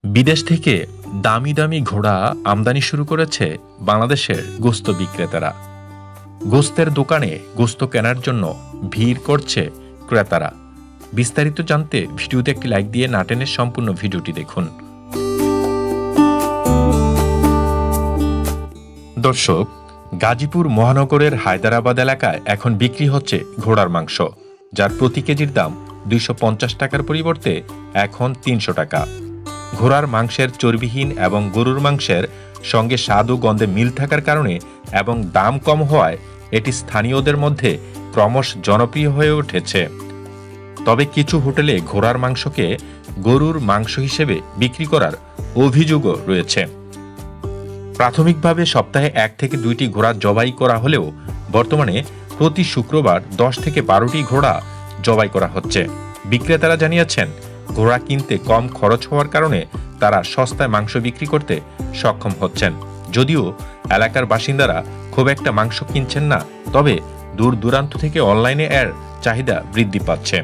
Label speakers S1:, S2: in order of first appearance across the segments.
S1: বিদেশ থেকে দামি দামি ঘোড়া আমদানি শুরু করেছে বাংলাদেশের গোস্ত বিক্রেতারা। গোস্তের দোকানে গোস্ত কেনার জন্য ভিড় করছে ক্রেতারা। বিস্তারিত জানতে ভিডিওতে একটি লাইক দিয়ে না টেনে সম্পূর্ণ ভিডিওটি দেখুন। দর্শক, গাজীপুর মহানগরের হায়দরাবাদ এলাকায় এখন বিক্রি হচ্ছে ঘোড়ার মাংস, যার প্রতি কেজির দাম 250 টাকার পরিবর্তে এখন 300 টাকা। ঘোড়ার মাংসের চর্বিহীন এবং গরুর মাংসের সঙ্গে স্বাদ ও গন্ধে মিল থাকার কারণে এবং দাম কম হওয়ায় এটি স্থানীয়দের মধ্যে ক্রমশ জনপ্রিয় হয়ে উঠেছে। তবে কিছু হোটেলে ঘোড়ার মাংসকে গরুর মাংস হিসেবে বিক্রি করার অভিযোগও রয়েছে। প্রাথমিকভাবে সপ্তাহে 1 থেকে 2টি ঘোড়া জবাই করা হলেও বর্তমানে প্রতি শুক্রবার 10 থেকে 12টি ঘোড়া জবাই করা হচ্ছে। বিক্রেতারা জানিয়েছেন, ঘোড়া কিনতে কম খরচ হওয়ার কারণে তারা সস্তায় মাংস বিক্রি করতে সক্ষম হচ্ছেন। যদিও এলাকার বাসিন্দারা খুব একটা মাংস কিনছেন না, তবে দূর দূরান্ত থেকে অনলাইনে এর চাহিদা বৃদ্ধি পাচ্ছে।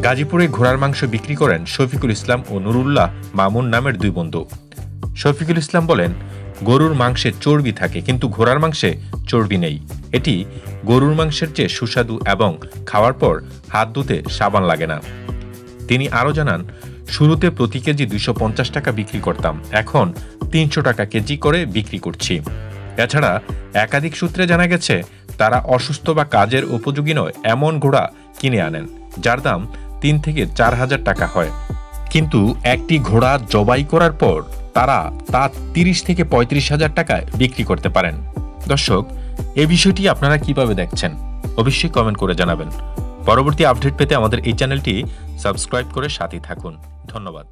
S1: গাজীপুরে ঘোড়ার মাংস বিক্রি করেন শফিকুল ইসলাম ও নুরুল্লাহ মামুন নামের 2 বন্ধু। শফিকুল ইসলাম বলেন, গরুর মাংসে চর্বি থাকে কিন্তু ঘোড়ার মাংসে চর্বি নেই। এটি গরুর মাংসের চেয়ে সুস্বাদু এবং খাওয়ার পর হাত ধুতে সাবান লাগে না। তিনি আরও জানান, শুরুতে প্রতি কেজি 250 টাকা বিক্রি করতাম, এখন 300 টাকা কেজি করে বিক্রি করছি। এছাড়া একাধিক সূত্রে জানা গেছে, তারা অসুস্থ বা কাজের উপযোগী নয় এমন ঘোড়া কিনে আনেন, যার দাম 3 থেকে 4 হাজার টাকা হয়। কিন্তু একটি ঘোড়া জবাই করার পর তারা তা 30 থেকে 35 হাজার টাকায় বিক্রি করতে পারেন। দর্শক, এই বিষয়টি আপনারা কিভাবে দেখছেন অবশ্যই কমেন্ট করে জানাবেন। পরবর্তী আপডেট পেতে আমাদের এই চ্যানেলটি সাবস্ক্রাইব করে সাথে থাকুন। ধন্যবাদ।